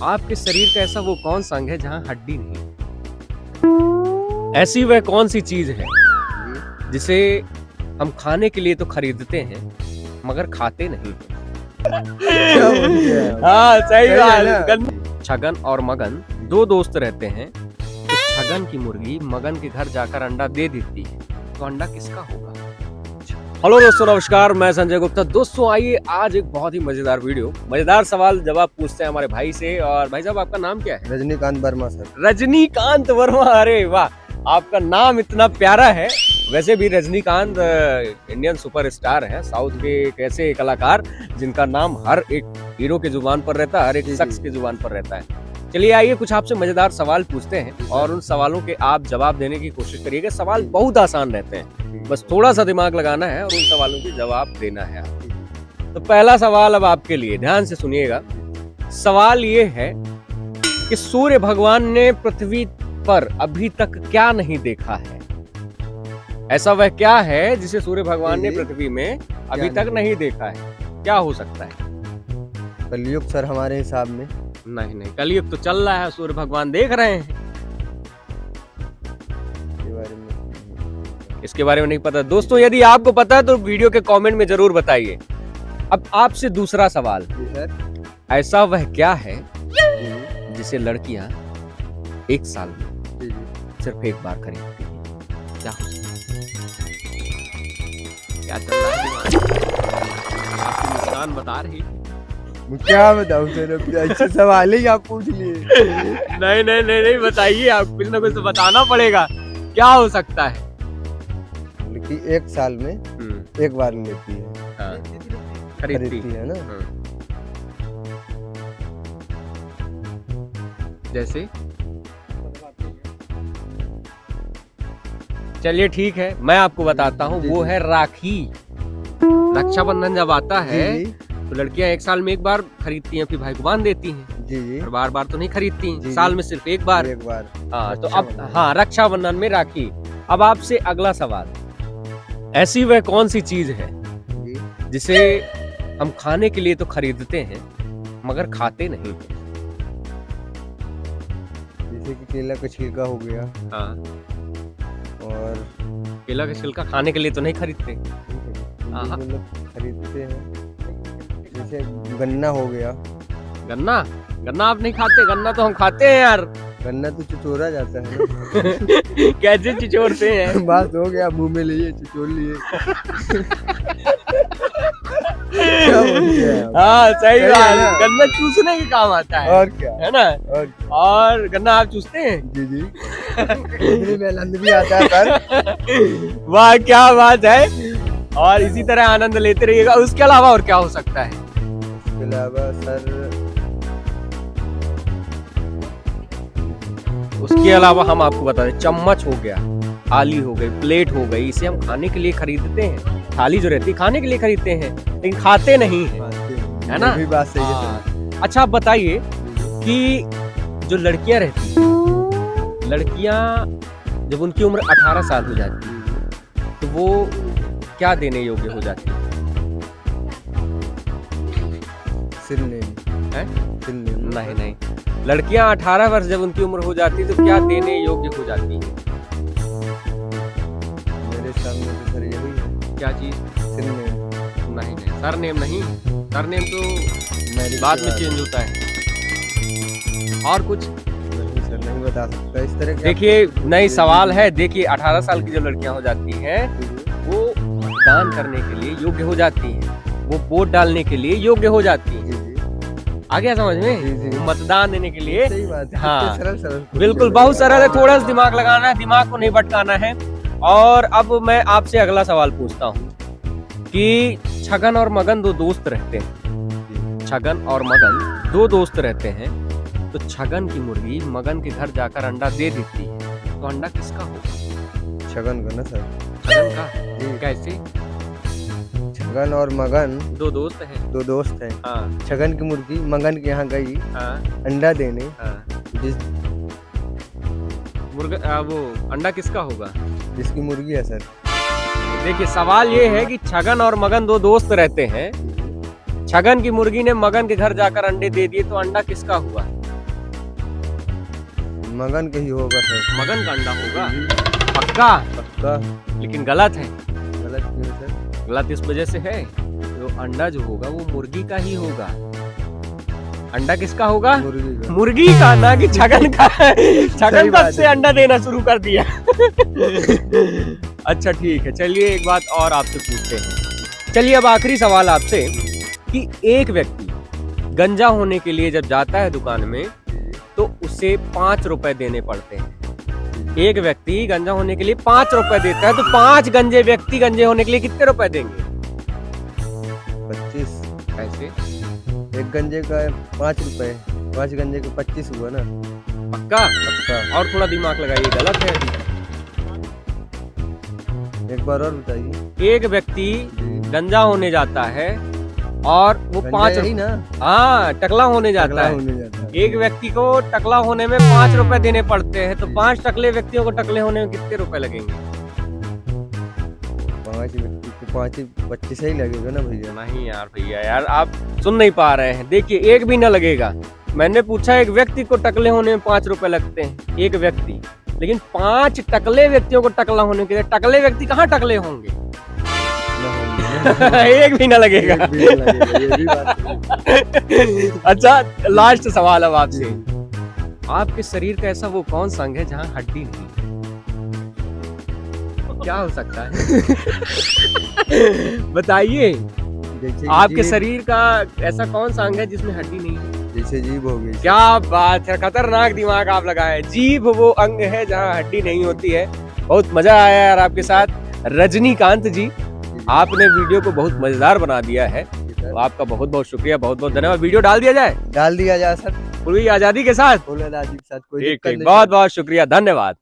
आपके शरीर का ऐसा वो कौन सा अंग है जहाँ हड्डी नहीं? ऐसी वह कौन सी चीज है जिसे हम खाने के लिए तो खरीदते हैं मगर खाते नहीं? हाँ सही बात। छगन और मगन दो दोस्त रहते हैं, तो छगन की मुर्गी मगन के घर जाकर अंडा दे देती है, तो अंडा किसका होगा? हेलो दोस्तों, नमस्कार, मैं संजय गुप्ता। दोस्तों आइए आज एक बहुत ही मजेदार सवाल जवाब पूछते हैं हमारे भाई से। और भाई साहब, आपका नाम क्या है? रजनीकांत वर्मा सर। रजनीकांत वर्मा, अरे वाह, आपका नाम इतना प्यारा है। वैसे भी रजनीकांत इंडियन सुपरस्टार है, साउथ के एक ऐसे कलाकार जिनका नाम हर एक हीरो के जुबान पर रहता है, हर एक शख्स के जुबान पर रहता है। चलिए आइए कुछ आपसे मजेदार सवाल पूछते हैं और उन सवालों के आप जवाब देने की कोशिश करिएगा। सवाल बहुत आसान रहते हैं, बस थोड़ा सा दिमाग लगाना है और उन सवालों के जवाब देना है। तो पहला सवाल अब आपके लिए, ध्यान से सुनिएगा। सवाल ये है कि सूर्य भगवान ने पृथ्वी पर अभी तक क्या नहीं देखा है? ऐसा वह क्या है जिसे सूर्य भगवान ने पृथ्वी में अभी तक नहीं देखा है? क्या हो सकता है? कलयुग सर, हमारे हिसाब में। नहीं, कलयुग तो चल रहा है, सूर्य भगवान देख रहे हैं। इसके बारे में नहीं पता। दोस्तों यदि आपको पता है तो वीडियो के कमेंट में जरूर बताइए। अब आपसे दूसरा सवाल, ऐसा वह क्या है जिसे लड़कियां एक साल में सिर्फ एक बार खरीदती हैं? क्या हो सकता है? क्या चल रहा है? आपकी मुस्कान बता रही है। क्या बताऊं सर, अच्छे सवाल ही आप पूछ लिए। नहीं बताइए, आप कुछ ना कुछ तो बताना पड़ेगा। क्या हो सकता है? लड़की एक साल में एक बार लेती है। हाँ, खरीदती है ना। जैसे चलिए ठीक है, मैं आपको बताता हूँ। वो है राखी। रक्षाबंधन जब आता है तो लड़कियां एक साल में एक बार खरीदती हैं, अपने भाई को बांध देती हैं। जी। और बार बार तो नहीं खरीदती, साल में सिर्फ एक बार। हाँ, तो अब हाँ, रक्षाबंधन में राखी। अब आपसे अगला सवाल, ऐसी वह कौन सी चीज है जिसे हम खाने के लिए तो खरीदते हैं मगर खाते नहीं? जैसे कि केला का छिलका हो गया। हाँ, और केला का छिलका खाने के लिए तो नहीं खरीदते। मतलब खरीदते हैं। जैसे गन्ना हो गया। गन्ना आप नहीं खाते? गन्ना तो हम खाते हैं यार। गन्ना तो चिचोरा जाता है ना। कैसे चिचोरते हैं? बात हो गया, मुंह में लिए चिचोर लिए। हाँ सही बात, गन्ना चूसने के काम आता है। और क्या है ना? और गन्ना आप चूसते हैं? जी। में आनंद भी आता है सर। वाह क्या बात है। और इसी तरह आनंद लेते रहिएगा। उसके अलावा और क्या हो सकता है? उसके अलावा सर, उसके अलावा हम आपको बता दें, चम्मच हो गया, थाली हो गई, प्लेट हो गई। इसे हम खाने के लिए खरीदते हैं। थाली जो रहती है खाने के लिए खरीदते हैं, लेकिन खाते नहीं है, है ना? भी बात सही है। अच्छा आप बताइए कि जो लड़कियां रहती हैं, लड़कियां जब उनकी उम्र 18 साल हो जाती है तो वो क्या देने योग्य हो जाती है? नहीं, लड़कियां 18 वर्ष जब उनकी उम्र हो जाती है तो क्या देने योग्य हो जाती है? मेरे सामने तो सर यही है। क्या चीज? नहीं, सरनेम नहीं। सरनेम तो बाद में चेंज होता है। और कुछ नहीं सर, नहीं बता सकता इस तरह। देखिए नई सवाल है। देखिए 18 साल की जो लड़कियां हो जाती हैं वो मतदान करने के लिए योग्य हो जाती हैं, वो वोट डालने के लिए योग्य हो जाती हैं। आ गया समझ में? मतदान देने के लिए। सही बात है। हाँ सरल बिल्कुल, बहुत सरल है। थोड़ा सा दिमाग लगाना है, दिमाग को नहीं भटकाना है। और अब मैं आपसे अगला सवाल पूछता हूँ कि छगन और मगन दो दोस्त रहते हैं। छगन और मगन दो दोस्त रहते हैं, तो छगन की मुर्गी मगन के घर जाकर अंडा दे देती है, तो अंडा किसका होगा? छगन का ना सर। छगन का? कैसे? छगन और मगन दो दोस्त हैं। हाँ। छगन की मुर्गी मगन के यहाँ गई। हाँ। अंडा देने। हाँ। जिस मुर्गा वो अंडा किसका होगा? जिसकी मुर्गी है सर। देखिए सवाल ये है कि छगन और मगन दो दोस्त रहते हैं। छगन की मुर्गी ने मगन के घर जाकर अंडे दे दिए, तो अंडा किसका हुआ? मगन के ही होगा सर। मगन का अंडा होगा पक्का? पक्का। लेकिन गलत है। गलत क्यों सर? गलत इस वजह से है, तो अंडा जो होगा वो मुर्गी का ही होगा। अंडा किसका होगा? मुर्गी का। मुर्गी का, ना कि छगन का। छगन कब से अंडा देना शुरू कर दिया? अच्छा ठीक है, चलिए एक बात और आपसे पूछते हैं। चलिए अब आखिरी सवाल आपसे कि एक व्यक्ति गंजा होने के लिए जब जाता है दुकान में तो उसे 5 रुपए देने पड़ते हैं। एक व्यक्ति गंजा होने के लिए 5 रुपए देता है, तो 5 गंजे व्यक्ति गंजे होने के लिए कितने रुपए देंगे? 25। ऐसे एक गंजे का 5 रुपए, 5 गंजे का 25 हुआ ना। पक्का? पक्का। और थोड़ा दिमाग लगाइए, गलत है। एक बार और बताइए। एक व्यक्ति गंजा होने जाता है और वो 5 ही ना। हाँ, टकला होने जाता टकला है। होने जाता है। एक व्यक्ति को टकला होने में 5 रुपए देने पड़ते हैं, तो 5 टकले व्यक्तियों को टकले होने में कितने रुपए लगेंगे? 5 व्यक्ति को 5 25 ही लगेगा ना भैया। नहीं यार भैया, यार आप सुन नहीं पा रहे हैं। देखिए एक भी ना लगेगा। मैंने पूछा एक व्यक्ति को टकले होने में 5 रुपए लगते हैं, एक व्यक्ति, लेकिन 5 टकले व्यक्तियों को टकला होने के लिए टकले व्यक्ति कहाँ टकले होंगे? एक भी ना लगेगा। एक भी ना लगेगा, ये भी बात। अच्छा लास्ट सवाल अब आपसे। आपके शरीर का ऐसा वो कौन सा अंग है जहाँ हड्डी नहीं है? क्या हो सकता है? बताइए। जैसे आपके जीभ- शरीर का ऐसा कौन सा अंग है जिसमें हड्डी नहीं है? जैसे जीभ हो गई। क्या बात है, खतरनाक दिमाग आप लगाए। जीभ वो अंग है जहाँ हड्डी नहीं होती है। बहुत मजा आया यार आपके साथ रजनीकांत जी। आपने वीडियो को बहुत मजेदार बना दिया है, तो आपका बहुत बहुत शुक्रिया, बहुत बहुत धन्यवाद। वीडियो डाल दिया जाए डाल दिया जाए सर, पूरी आजादी के साथ? फुल आजादी के साथ, कोई ठीक दिक्कत ठीक, नहीं। बहुत बहुत शुक्रिया, धन्यवाद।